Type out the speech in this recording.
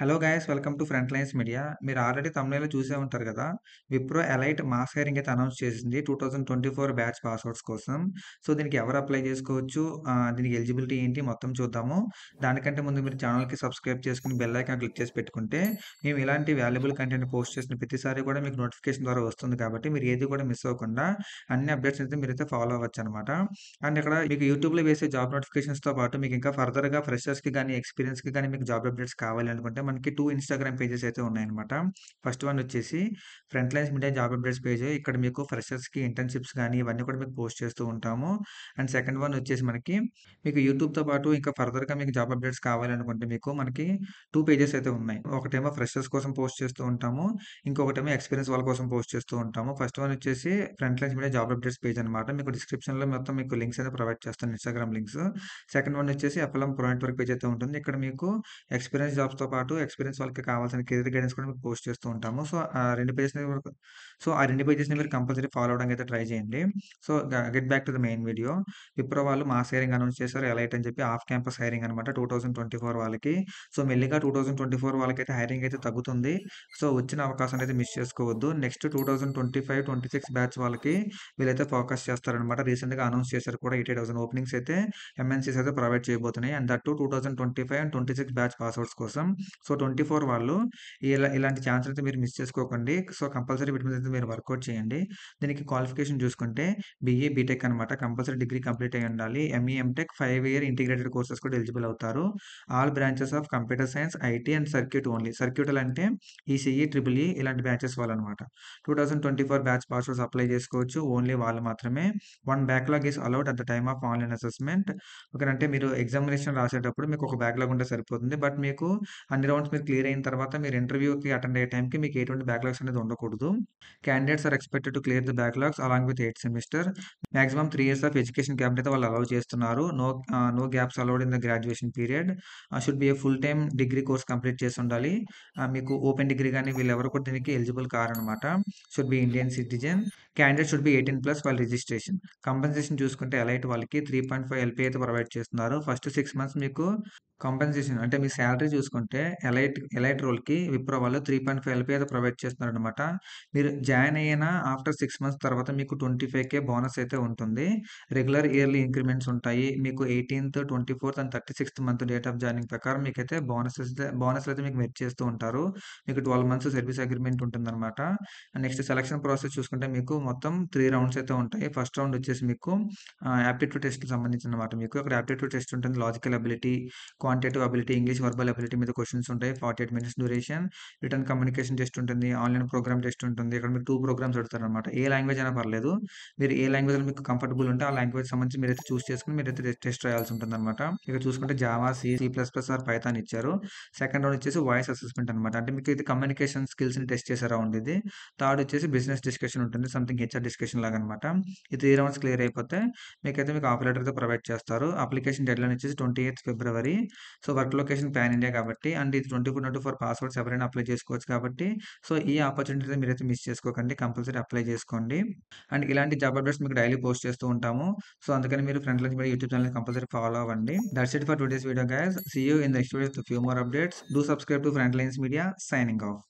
Hello guys welcome to front lines media. మీరు already తమిళలో చూసే ఉంటారు కదా. విప్రో ఎలైట్ మాస్ హైరింగ్ అయితే అనౌన్స్ చేసింది 2024 బ్యాచ్ పాస్వర్డ్స్ కోసం. సో దీనికి ఎవరు అప్లై చేసుకోవచ్చు, దీనికి ఎలిజిబిలిటీ ఏంటి మొత్తం చూద్దాము. దానికంటే ముందు మీరు ఛానల్కి సబ్స్క్రైబ్ చేసుకుని బెల్ ఐకాన్ క్లిక్ చేసి పెట్టుకుంటే మేము ఇలాంటి వాల్యుబుల్ కంటెంట్ పోస్ట్ చేసిన ప్రతిసారి కూడా మీకు నోటిఫికేషన్ ద్వారా వస్తుంది, కాబట్టి మీరు ఏది కూడా మిస్ అవ్వకుండా అన్ని అప్డేట్స్ అయితే మీరైతే ఫాలో అవ్వచ్చు అనమాట. అండ్ ఇక్కడ మీకు యూట్యూబ్లో వేసే జాబ్ నోటిఫికేషన్స్తో పాటు మీకు ఇంకా ఫర్దర్గా ఫ్రెషర్స్కి కానీ ఎక్స్పీరియన్స్కి కానీ మీకు జాబ్ అప్డేట్స్ కావాలి అనుకుంటే మనకి 2 ఇన్‌స్టాగ్రామ్ పేజెస్ అయితే ఉన్నాయన్నమాట. ఫస్ట్ వన్ వచ్చేసి front lines media job updates page. ఇక్కడ మీకు ఫ్రెషర్స్‌కి ఇంటర్న్‌షిప్స్ గాని ఇవన్నీ కూడా మీకు పోస్ట్ చేస్తూ ఉంటాము. అండ్ సెకండ్ వన్ వచ్చేసి మనకి మీకు యూట్యూబ్‌తో పాటు ఇంకా ఫర్దర్‌గా మీకు జాబ్ అప్డేట్స్ కావాలనుకుంటే మీకు మనకి 2 పేజెస్ అయితే ఉన్నాయి. ఒకటేమో ఫ్రెషర్స్ కోసం పోస్ట్ చేస్తూ ఉంటాము. ఇంకొకటేమో ఎక్స్పీరియన్స్ వాళ్ళ కోసం పోస్ట్ చేస్తూ ఉంటాము. ఫస్ట్ వన్ వచ్చేసి front lines media job updates page అనమాట. మీకు డిస్క్రిప్షన్‌లో మొత్తం మీకు లింక్స్ అయితే ప్రొవైడ్ చేస్తాను, ఇన్‌స్టాగ్రామ్ లింక్స్. సెకండ్ వన్ వచ్చేసి ఎఫ్ఎల్ఎం ప్రో నెట్వర్క్ పేజ్ అయితే ఉంటుంది. ఇక్కడ మీకు ఎక్స్‌పీరియన్స్ జాబ్స్‌తో పాటు ఎక్స్‌పీరియన్స్ వాళ్ళకి కావాల్సిన కెరీర్ గైడెన్స్ కూడా మీకు పోస్ట్ చేస్తూ ఉంటాము. ఆ 2 పేజెస్‌ని మీరు కంపల్సరీ ఫాలో అవ్వడానికి అయితే ట్రై చేయండి. So, get back to the main video. Wipro వాళ్ళు మాస్ హైరింగ్ అనౌన్స్ చేశారు. ఎలైట్ అని చెప్పి ఆఫ్ క్యాంపస్ హైరింగ్ అనమాట 2024 వాళ్ళకి. సో, మెల్లిగా 2024 వాళ్ళకైతే హైరింగ్ అయితే తగ్గుతుంది. సో, వచ్చిన అవకాశాన్ని అయితే మిస్ చేసుకోవద్దు. నెక్స్ట్ 2025, 26 బ్యాచ్ వాళ్ళకి వీళ్ళైతే ఫోకస్ చేస్తారనమాట. రీసెంట్‌గా అనౌన్స్ చేశారు కూడా 80,000 ఓపెనింగ్స్ అయితే ఎంఎన్‌సీస్ అయితే ప్రొవైడ్ చేయబోతున్నాయి. And that too 2025 and 26 batch passouts కోసం. సో, 24 వాళ్ళు ఇలాంటి ఛాన్స్ అయితే మీరు మిస్ చేసుకోకండి. సో, కంపల్సరీ వీటి మీద అయితే మీరు వర్కౌట్ చేయండి. దీనికి క్వాలిఫికేషన్ చూసుకుంటే బీఈ, బీటెక్ అనమాట. కంపల్సరీ డిగ్రీ కంప్లీట్ అయ్యి ఉండాలి. ME, MTech 5 year integrated courses కూడా ఎలిజిబుల్ అవుతారు. All branches of computer science, IT and circuit only. సర్క్యూటల్ అంటే ఈసీఈ, ట్రిపుల్ ఈ ఇలాంటి బ్యాచెస్ వాళ్ళనమాట. 2024 బ్యాచ్ పాస్వర్డ్స్ అప్లై చేసుకోవచ్చు. ఓన్లీ వాళ్ళు మాత్రమే. 1 backlog is allowed at the time of online assessment. ఓకేనంటే మీరు ఎగ్జామినేషన్ రాసేటప్పుడు మీకు ఒక బ్యాక్‌లాగ్ ఉంటే సరిపోతుంది. బట్ మీకు అన్ని రౌండ్స్ మీరు క్లియర్ అయిన తర్వాత మీరు ఇంటర్వ్యూకి అటెండ్ అయ్యే టైంకి మీకు ఎటువంటి బ్యాక్‌లాగ్స్ అనేది ఉండకూడదు. Candidates are expected to clear the backlogs along with 8th semester. Maximum 3 years of education గ్యాప్‌ని అయితే వాళ్ళు అలౌ చేస్తున్నారు. No gaps allowed in the graduation period. Should be a full time degree course complete చేసి ఉండాలి. మీకు open degree గాని వీళ్ళెవరు కూడా దీనికి ఎలిజిబుల్ కారనమాట. Should be Indian citizen. Candidate should be 18+ while registration. Compensation చూసుకుంటే ఎలైట్ వాళ్ళకి 3.5 ఎల్‌పీ అయితే ప్రొవైడ్ చేస్తున్నారు. ఫస్ట్ 6 మంత్స్ మీకు కాంపెన్సేషన్ అంటే మీ సాలరీ చూసుకుంటే ఎలైట్ రోల్‌కి విప్రో వాళ్ళు 3.5 ఎల్‌పీ అయితే ప్రొవైడ్ చేస్తున్నారనమాట. మీరు జాయిన్ అయిన ఆఫ్టర్ 6 మంత్స్ తర్వాత మీకు 25,000 బోనస్ అయితే ఉంటుంది. రెగ్యులర్ ఇయర్లీ ఇంక్రిమెంట్స్ ఉంటాయి. మీకు 18థ్, 24థ్ అండ్ 36థ్ మంత్ డేట్ ఆఫ్ జాయినింగ్ ప్రకారం మీకైతే బోనస్‌లయితే మీకు మెర్జ్ చేస్తూ ఉంటారు. మీకు 12 మంత్స్ సర్వీస్ అగ్రీమెంట్ ఉంటుందనమాట. నెక్స్ట్ సెలక్షన్ ప్రాసెస్ చూసుకుంటే మీకు మొత్తం 3 రౌండ్స్ అయితే ఉంటాయి. ఫస్ట్ రౌండ్ వచ్చేసి మీకు యాప్టిట్యూడ్ టెస్ట్‌కి సంబంధించిందనమాట మీకు. అక్కడ యాప్టిట్యూడ్ టెస్ట్ ఉంటుంది. Logical ability, quantitative ability, English verbal ability మీద క్వెషన్స్ ఉంటాయి. 48 minutes duration. Written communication test ఉంటుంది. ఆన్‌లైన్ ప్రోగ్రామ్ టెస్ట్ ఉంటుంది. ఇక్కడ మీకు 2 ప్రోగ్రామ్స్ అడుగుతారనమాట. ఏ లాంగ్వేజ్ అయినా పర్లేదు. మీరు ఏ లాంగ్వేజ్‌లో మీకు కంఫర్టబుల్ ఉంటే ఆ లాంగ్వేజ్ సంబంధించి మీరైతే చూస్ చేసుకొని మీరైతే టెస్ట్ రాయాల్సి ఉంటుందనమాట. ఇక చూసుకుంటే Java, C plus plus or Python ఇచ్చారు. సెకండ్ రౌండ్ వచ్చేసి వాయిస్ అసెస్మెంట్ అనమాట. అంటే మీకు ఇది కమ్యూనికేషన్ స్కిల్స్‌ని టెస్ట్ చేసే రౌండ్ ఇది. థర్డ్ వచ్చేసి బిజినెస్ డిస్కషన్ ఉంటుంది. సంథింగ్ హెచ్ఆర్ డిస్కషన్ లాగనమాట. ఈ 3 రౌండ్స్ క్లియర్ అయిపోతే మీకు ఆఫర్ లెటర్ అయితే ప్రొవైడ్ చేస్తారు. అప్లికేషన్ డెడ్‌లైన్ వచ్చేసి 28th February. So, work location pan India కాబట్టి అండ్ ఇది 24/24 పాస్వర్డ్స్ ఎవరైనా అప్లై చేసుకోవచ్చు కాబట్టి సో, ఈ ఆపర్చునిటీని మీరైతే మిస్ చేసుకోకండి. కంపల్సరీ అప్లై చేసుకోండి. అండ్ ఇలాంటి జాబ్ అప్డేట్స్ మీకు డైలీ పోస్ట్ చేస్తూ ఉంటాము. సో, అందుకని మీరు ఫ్రంట్ లైన్స్ మీడియా యూట్యూబ్ ఛానెల్‌ని కంపల్సరీ ఫాలో అవ్వండి. That's it for today's video guys. See you in next video with few more updates. Do subscribe to front lines media. Signing of.